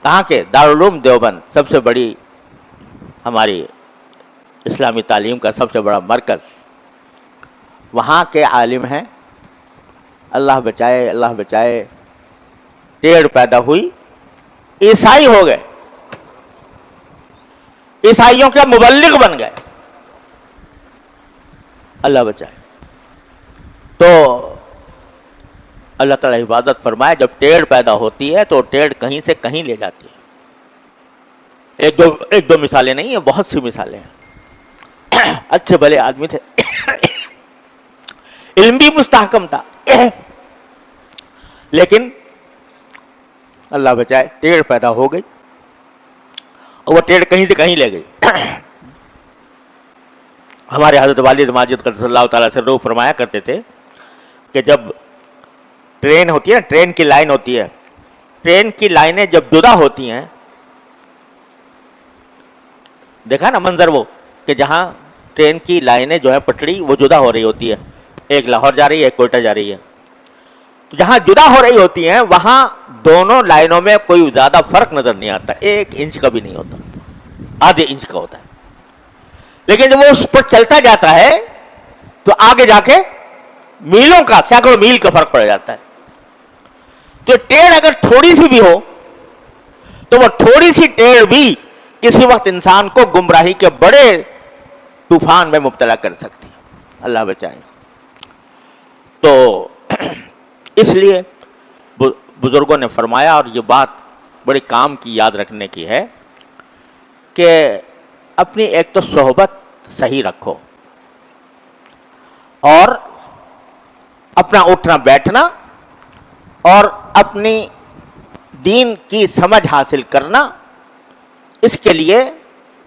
کہاں کے؟ دارالعلوم دیوبند، سب سے بڑی ہماری اسلامی تعلیم کا سب سے بڑا مرکز، وہاں کے عالم ہیں، اللہ بچائے اللہ بچائے، ٹیڑھ پیدا ہوئی، عیسائی ہو گئے، عیسائیوں کے مبلغ بن گئے، اللہ بچائے۔ تو اللہ تعالیٰ حفاظت فرمائے، جب ٹیڑھ پیدا ہوتی ہے تو ٹیڑھ کہیں سے کہیں لے جاتی ہے۔ ایک دو مثالیں نہیں ہیں، بہت سی مثالیں ہیں۔ اچھے بھلے آدمی تھے، علم بھی مستحکم تھا، لیکن اللہ بچائے ٹیڑھ پیدا ہو گئی، اور وہ ٹیڑھ کہیں سے کہیں لے گئی۔ ہمارے حضرت والد ماجد قدس اللہ تعالیٰ سے روح فرمایا کرتے تھے کہ جب ٹرین ہوتی ہے نا، ٹرین کی لائن ہوتی ہے، ٹرین کی لائنیں جب جدا ہوتی ہیں، دیکھا نا منظر وہ کہ جہاں ٹرین کی لائنیں جو ہے پٹڑی وہ جدا ہو رہی ہوتی ہے، ایک لاہور جا رہی ہے ایک کوئٹہ جا رہی ہے، تو جہاں جدا ہو رہی ہوتی ہیں وہاں دونوں لائنوں میں کوئی زیادہ فرق نظر نہیں آتا، 1 انچ کا بھی نہیں ہوتا، آدھے انچ کا ہوتا ہے، لیکن جب وہ اس پر چلتا جاتا ہے تو آگے جا کے میلوں کا، سینکڑوں میل کا فرق پڑ جاتا ہے۔ تو ٹیڑھ اگر تھوڑی سی بھی ہو تو وہ تھوڑی سی ٹیڑھ بھی کسی وقت انسان کو گمراہی کے بڑے طوفان میں مبتلا کر سکتی ہے، اللہ بچائے۔ تو اس لیے بزرگوں نے فرمایا، اور یہ بات بڑے کام کی یاد رکھنے کی ہے، کہ اپنی ایک تو صحبت صحیح رکھو، اور اپنا اٹھنا بیٹھنا اور اپنی دین کی سمجھ حاصل کرنا، اس کے لیے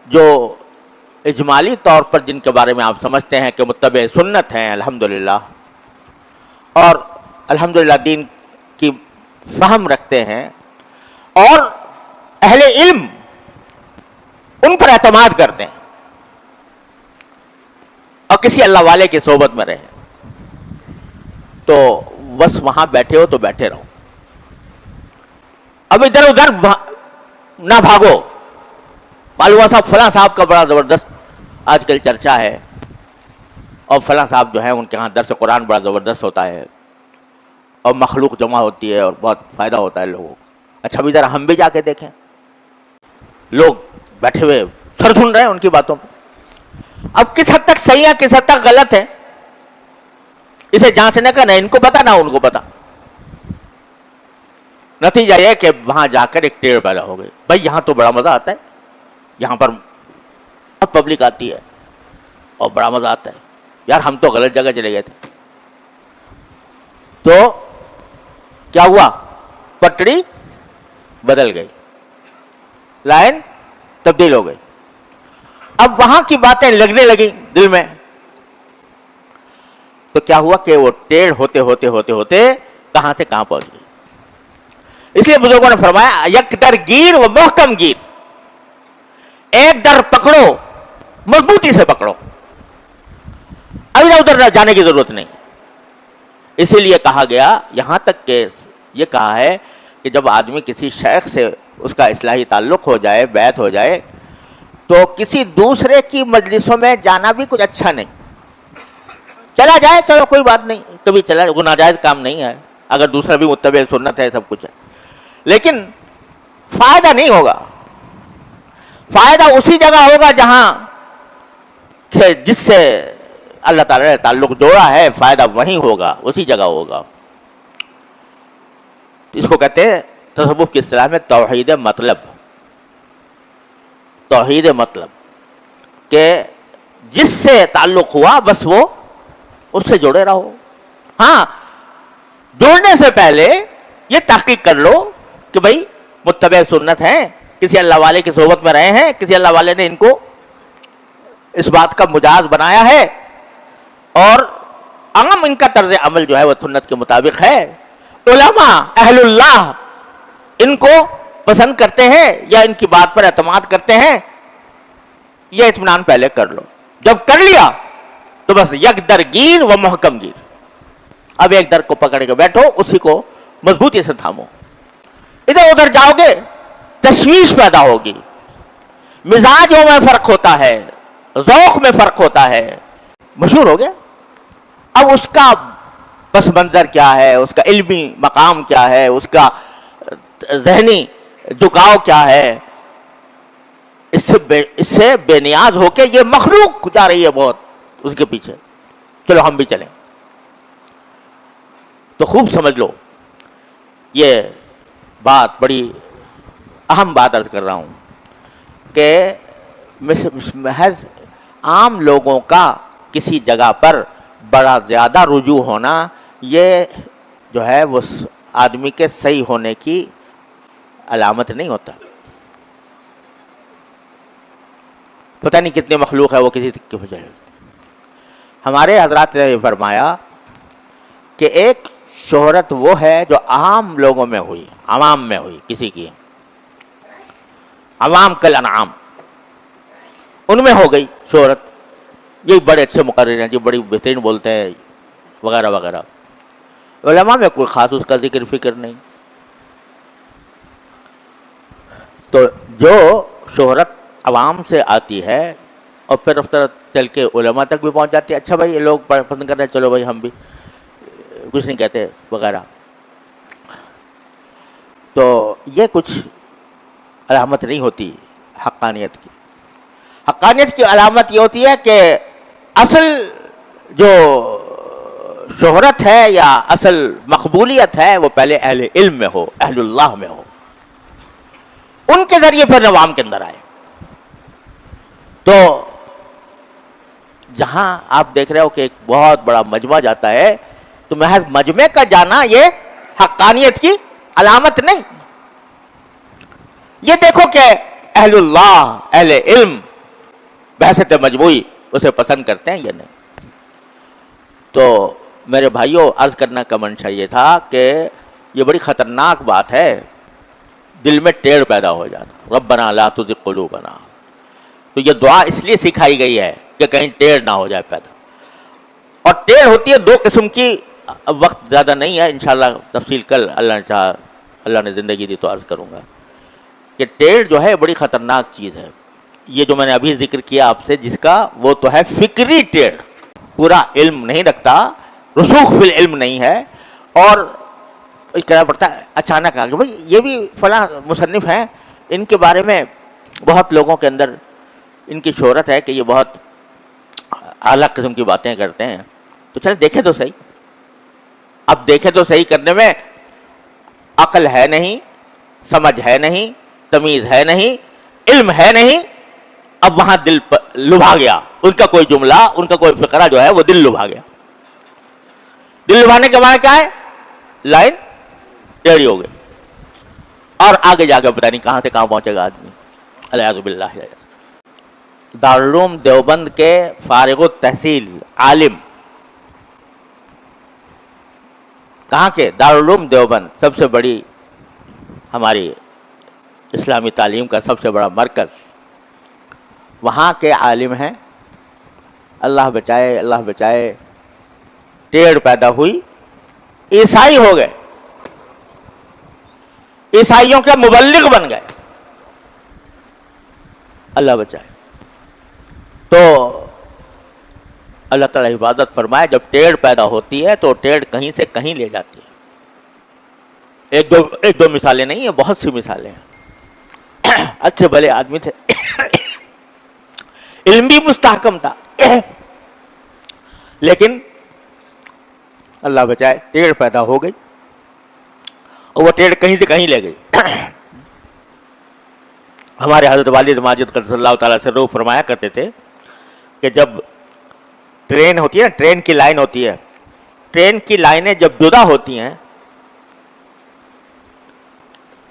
جو اجمالی طور پر جن کے بارے میں آپ سمجھتے ہیں کہ متبع سنت ہیں الحمدللہ، اور الحمدللہ دین کی فہم رکھتے ہیں، اور اہل علم ان پر اعتماد کرتے ہیں، اور کسی اللہ والے کی صحبت میں رہے، تو بس وہاں بیٹھے ہو تو بیٹھے رہو، اب ادھر ادھر نہ بھاگو۔ معلومہ صاحب فلاں صاحب کا بڑا زبردست آج کل چرچا ہے، اور فلاں صاحب جو ہے ان کے ہاں درس قرآن بڑا زبردست ہوتا ہے، اور مخلوق جمع ہوتی ہے اور بہت فائدہ ہوتا ہے لوگوں کو۔ اچھا ابھی ذرا ہم بھی جا کے دیکھیں، لوگ بیٹھے ہوئے سر دھن رہے ہیں ان کی باتوں پہ۔ اب کس حد تک صحیح ہے کس حد تک غلط ہے، اسے جانچنے کا نہ ان کو پتا نہ ان کو پتا۔ نتیجہ یہ کہ وہاں جا کر ایک ٹیڑھ پیدا ہو گئی، بھائی یہاں تو بڑا مزہ آتا ہے، یہاں پر بہت پبلک آتی ہے اور بڑا مزہ آتا ہے، یار ہم تو غلط جگہ چلے گئے تھے۔ تو کیا ہوا؟ پٹڑی بدل گئی، لائن تبدیل ہو گئی، اب وہاں کی باتیں لگنے لگی دل میں، تو کیا ہوا کہ وہ ٹیڑھ ہوتے ہوتے ہوتے ہوتے کہاں سے کہاں پہنچ گئی۔ اس لیے بزرگوں نے فرمایا یک در گیر و محکم گیر، ایک در پکڑو مضبوطی سے پکڑو، ادھر ادھر جانے کی ضرورت نہیں۔ اسی لیے کہا گیا، یہاں تک کہ یہ کہا ہے کہ جب آدمی کسی شیخ سے اس کا اصلاحی تعلق ہو جائے، بیعت ہو جائے، تو کسی دوسرے کی مجلسوں میں جانا بھی کچھ اچھا نہیں۔ چلا جائے چلو کوئی بات نہیں، کبھی چلا، وہ ناجائز کام نہیں ہے، اگر دوسرا بھی متبع سنت ہے سب کچھ ہے، لیکن فائدہ نہیں ہوگا۔ فائدہ اسی جگہ ہوگا جہاں کہ جس سے اللہ تعالیٰ نے تعلق جوڑا ہے، فائدہ وہیں ہوگا، اسی جگہ ہوگا۔ اس کو کہتے ہیں تصوف کی اصطلاح میں توحید مطلب، توحید مطلب، کہ جس سے تعلق ہوا بس وہ اس سے جڑے رہو۔ ہاں جوڑنے سے پہلے یہ تحقیق کر لو کہ بھائی متبع سنت ہیں، کسی اللہ والے کی صحبت میں رہے ہیں، کسی اللہ والے نے ان کو اس بات کا مجاز بنایا ہے، اور عام ان کا طرز عمل جو ہے وہ سنت کے مطابق ہے، علماء اہل اللہ ان کو پسند کرتے ہیں یا ان کی بات پر اعتماد کرتے ہیں، یہ اطمینان پہلے کر لو۔ جب کر لیا تو بس یک در گیر و محکم گیر، اب ایک در کو پکڑ کے بیٹھو، اسی کو مضبوطی سے تھامو۔ ادھر ادھر جاؤ گے تشویش پیدا ہوگی، مزاجوں میں فرق ہوتا ہے، ذوق میں فرق ہوتا ہے. مشہور ہو گیا. اب اس کا پس منظر کیا ہے، اس کا علمی مقام کیا ہے، اس کا ذہنی جھکاؤ کیا ہے، اس سے بے نیاز ہو کے یہ مخلوق جا رہی ہے بہت اس کے پیچھے. چلو ہم بھی چلیں. تو خوب سمجھ لو، یہ بات بڑی اہم بات عرض کر رہا ہوں کہ محض عام لوگوں کا کسی جگہ پر بڑا زیادہ رجوع ہونا یہ جو ہے وہ آدمی کے صحیح ہونے کی علامت نہیں ہوتا. پتہ نہیں کتنے مخلوق ہے وہ کسی کی وجہ. ہمارے حضرات نے فرمایا کہ ایک شہرت وہ ہے جو عام لوگوں میں ہوئی، عوام میں ہوئی، کسی کی عوام کل انعام، ان میں ہو گئی شہرت. یہ بڑے اچھے مقرر ہیں جی، بڑی بہترین بولتے ہیں وغیرہ وغیرہ. علماء میں کوئی خاص اس کا ذکر فکر نہیں. تو جو شہرت عوام سے آتی ہے اور پھر رفتہ چل کے علماء تک بھی پہنچ جاتی ہے، اچھا بھائی یہ لوگ پسند کر رہے ہیں، چلو بھائی ہم بھی کچھ نہیں کہتے وغیرہ. تو یہ کچھ علامت نہیں ہوتی حقانیت کی. حقانیت کی علامت یہ ہوتی ہے کہ اصل جو شہرت ہے یا اصل مقبولیت ہے وہ پہلے اہل علم میں ہو، اہل اللہ میں ہو، ان کے ذریعے پھر عوام کے اندر آئے. تو جہاں آپ دیکھ رہے ہو کہ ایک بہت بڑا مجمع جاتا ہے تو محض مجمع کا جانا یہ حقانیت کی علامت نہیں. یہ دیکھو کہ اہل اللہ، اہل علم بحثت مجموعی اسے پسند کرتے ہیں یا نہیں. تو میرے بھائیوں، عرض کرنا کا منشا یہ تھا کہ یہ بڑی خطرناک بات ہے دل میں ٹیڑھ پیدا ہو جانا. ربنا لا تزغ قلوبنا. تو یہ دعا اس لیے سکھائی گئی ہے کہ کہیں ٹیڑھ نہ ہو جائے پیدا. اور ٹیڑھ ہوتی ہے دو قسم کی. اب وقت زیادہ نہیں ہے، انشاءاللہ تفصیل کل اللہ نے چاہا، اللہ نے زندگی دی تو عرض کروں گا کہ ٹیڑھ جو ہے بڑی خطرناک چیز ہے. یہ جو میں نے ابھی ذکر کیا آپ سے جس کا، وہ تو ہے فکری ٹیڑھ. پورا علم نہیں رکھتا، رسوخ فی العلم نہیں ہے، اور کہنا پڑتا ہے اچانک آ گیا بھائی یہ بھی فلاں مصنف ہیں، ان کے بارے میں بہت لوگوں کے اندر ان کی شہرت ہے کہ یہ بہت اعلیٰ قسم کی باتیں کرتے ہیں. تو چلے دیکھیں تو صحیح. اب دیکھیں تو صحیح کرنے میں عقل ہے نہیں، سمجھ ہے نہیں، تمیز ہے نہیں، علم ہے نہیں. اب وہاں دل لبھا گیا، ان کا کوئی جملہ، ان کا کوئی فقرہ جو ہے وہ دل لبھا گیا. دل لبھانے کے معنی کیا ہے؟ لائن ٹیڑھی ہو گئی اور آگے جا کے پتہ نہیں کہاں سے کہاں پہنچے گا آدمی. الیاذ باللہ. دارالعلوم دیوبند کے فارغ التحصیل عالم، کہاں کے؟ دارالعلوم دیوبند، سب سے بڑی ہماری اسلامی تعلیم کا سب سے بڑا مرکز. وہاں کے عالم ہیں، اللہ بچائے اللہ بچائے، ٹیڑھ پیدا ہوئی، عیسائی ہو گئے، عیسائیوں کے مبلغ بن گئے. اللہ بچائے. تو اللہ تعالیٰ حفاظت فرمائے. جب ٹیڑھ پیدا ہوتی ہے تو ٹیڑھ کہیں سے کہیں لے جاتی ہے. ایک دو مثالیں نہیں ہیں، بہت سی مثالیں ہیں. اچھے بھلے آدمی تھے، علم بھی مستحکم تھا، لیکن اللہ بچائے ٹیڑھ پیدا ہو گئی اور وہ ٹیڑھ کہیں سے کہیں لے گئی. ہمارے حضرت والد ماجد قدس اللہ تعالیٰ سے روح فرمایا کرتے تھے کہ جب ٹرین ہوتی ہے نا، ٹرین کی لائن ہوتی ہے، ٹرین کی لائنیں جب جدا ہوتی ہیں،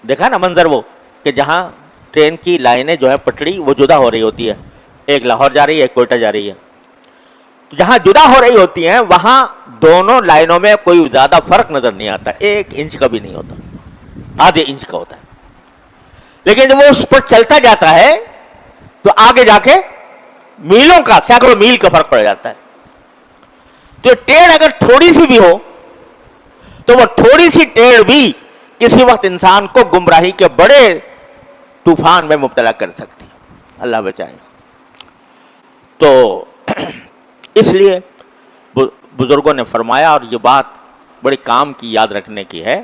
دیکھا نا منظر وہ کہ جہاں ٹرین کی لائنیں جو ہے پٹڑی وہ جدا ہو رہی ہوتی ہے، ایک لاہور جا رہی ہے ایک کوئٹہ جا رہی ہے. جہاں جدا ہو رہی ہوتی ہیں وہاں دونوں لائنوں میں کوئی زیادہ فرق نظر نہیں آتا، 1 انچ کا بھی نہیں ہوتا، آدھے انچ کا ہوتا ہے. لیکن جب وہ اس پر چلتا جاتا ہے تو آگے جا کے میلوں کا، سینکڑوں میل کا فرق پڑ جاتا ہے. تو ٹیڑھ اگر تھوڑی سی بھی ہو تو وہ تھوڑی سی ٹیڑھ بھی کسی وقت انسان کو گمراہی کے بڑے طوفان میں مبتلا کر سکتی ہے، اللہ بچائے۔ تو اس لیے بزرگوں نے فرمایا، اور یہ بات بڑی کام کی، یاد رکھنے کی ہے،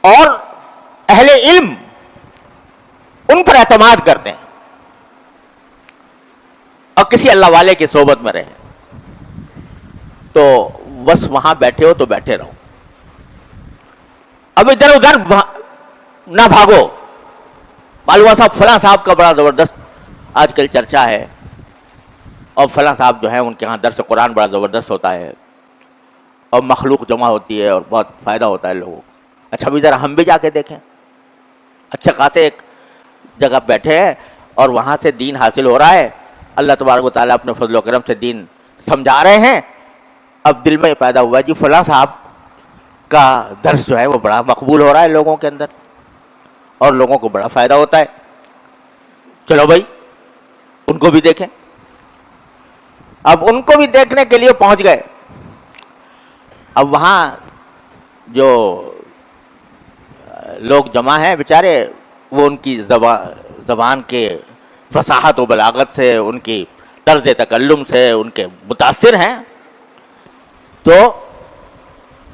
اور اہل علم ان پر اعتماد کرتے ہیں، اور کسی اللہ والے کی صحبت میں رہے تو بس وہاں بیٹھے ہو تو بیٹھے رہو، اب ادھر ادھر نہ بھاگو۔ معلومہ صاحب فلاں صاحب کا بڑا زبردست آج کل چرچا ہے، اور فلاں صاحب جو ہے ان کے ہاں درس قرآن بڑا زبردست ہوتا ہے، اور مخلوق جمع ہوتی ہے اور بہت فائدہ ہوتا ہے لوگوں کو۔ اچھا بھی ذرا ہم بھی جا کے دیکھیں، اچھا خاصے ایک جگہ بیٹھے ہیں اور وہاں سے دین حاصل ہو رہا ہے، اللہ تبارک و تعالیٰ اپنے فضل و کرم سے دین سمجھا رہے ہیں، اب دل میں پیدا ہوا جی فلاں صاحب کا درس جو ہے وہ بڑا مقبول ہو رہا ہے لوگوں کے اندر، اور لوگوں کو بڑا فائدہ ہوتا ہے، چلو بھائی ان کو بھی دیکھیں۔ اب ان کو بھی دیکھنے کے لیے پہنچ گئے، اب وہاں جو لوگ جمع ہیں بیچارے، وہ ان کی زبان کے فصاحت و بلاغت سے، ان کی طرز تکلم سے ان کے متاثر ہیں، تو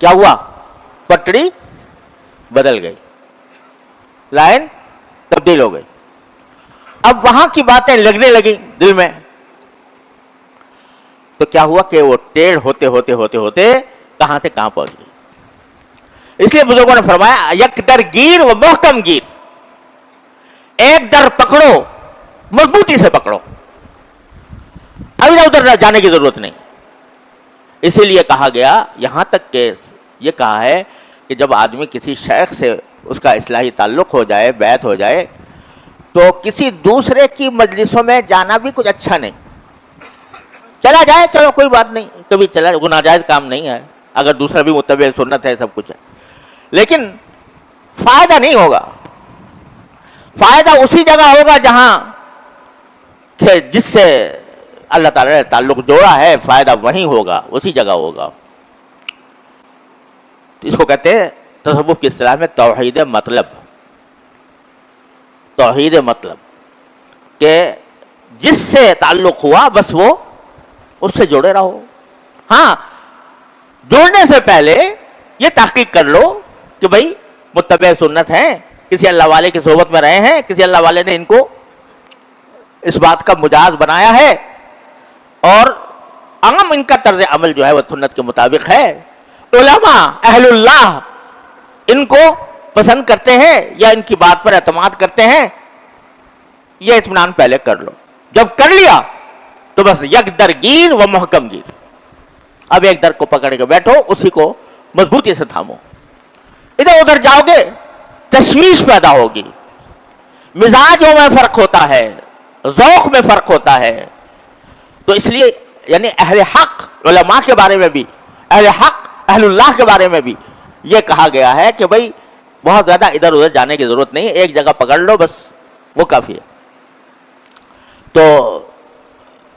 کیا ہوا، پٹڑی بدل گئی، لائن تبدیل ہو گئی، اب وہاں کی باتیں لگنے لگیں دل میں، تو کیا ہوا کہ وہ ٹیڑھ ہوتے ہوتے ہوتے ہوتے کہاں سے کہاں پہنچ گئی۔ اس لیے بزرگوں نے فرمایا یک در گیر و محکم گیر، ایک در پکڑو مضبوطی سے پکڑو، ادھر ادھر جانے کی ضرورت نہیں۔ اسی لیے کہا گیا، یہاں تک کہ یہ کہا ہے کہ جب آدمی کسی شیخ سے اس کا اصلاحی تعلق ہو جائے، بیعت ہو جائے، تو کسی دوسرے کی مجلسوں میں جانا بھی کچھ اچھا نہیں، چلا جائے چلو کوئی بات نہیں، کبھی چلا، ناجائز کام نہیں ہے، اگر دوسرا بھی متبع سنت ہے، سب کچھ ہے، لیکن فائدہ نہیں ہوگا۔ فائدہ اسی جگہ ہوگا جہاں کہ جس سے اللہ تعالیٰ نے تعلق جوڑا ہے، فائدہ وہیں ہوگا، اسی جگہ ہوگا۔ اس کو کہتے ہیں تصوف کی اصطلاح میں توحید مطلب، توحید مطلب، کہ جس سے تعلق ہوا بس وہ اس سے جڑے رہو۔ ہاں، جوڑنے سے پہلے یہ تحقیق کر لو کہ بھئی متبع سنت ہیں، کسی اللہ والے کی صحبت میں رہے ہیں، کسی اللہ والے نے ان کو اس بات کا مجاز بنایا ہے، اور عام ان کا طرز عمل جو ہے وہ سنت کے مطابق ہے، علماء اہل اللہ ان کو پسند کرتے ہیں یا ان کی بات پر اعتماد کرتے ہیں، یہ اطمینان پہلے کر لو۔ جب کر لیا تو بس یک در گیر و محکم گیر، اب ایک در کو پکڑ کے بیٹھو، اسی کو مضبوطی سے تھامو، ادھر ادھر جاؤ گے تشویش پیدا ہوگی، مزاجوں میں فرق ہوتا ہے، ذوق میں فرق ہوتا ہے۔ تو اس لیے یعنی اہل حق علماء کے بارے میں بھی، اہل حق اہل اللہ کے بارے میں بھی یہ کہا گیا ہے کہ بھئی بہت زیادہ ادھر ادھر جانے کی ضرورت نہیں ہے، ایک جگہ پکڑ لو بس، وہ کافی ہے۔ تو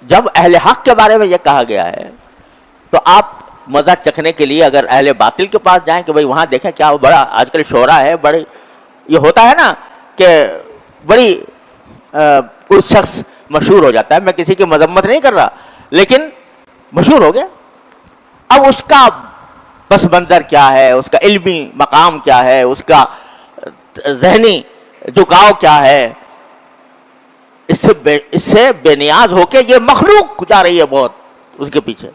جب اہل حق کے بارے میں یہ کہا گیا ہے تو آپ مزہ چکھنے کے لیے اگر اہل باطل کے پاس جائیں کہ بھئی وہاں دیکھیں کیا بڑا آج کل شہرا ہے، بڑی یہ ہوتا ہے نا کہ بڑی کوئی شخص مشہور ہو جاتا ہے، میں کسی کی مذمت نہیں کر رہا، لیکن مشہور ہو گیا، اب اس کا پس منظر کیا ہے، اس کا علمی مقام کیا ہے، اس کا ذہنی جھکاؤ کیا ہے، اس سے بے نیاز ہو کے یہ مخلوق جا رہی ہے بہت اس کے پیچھے،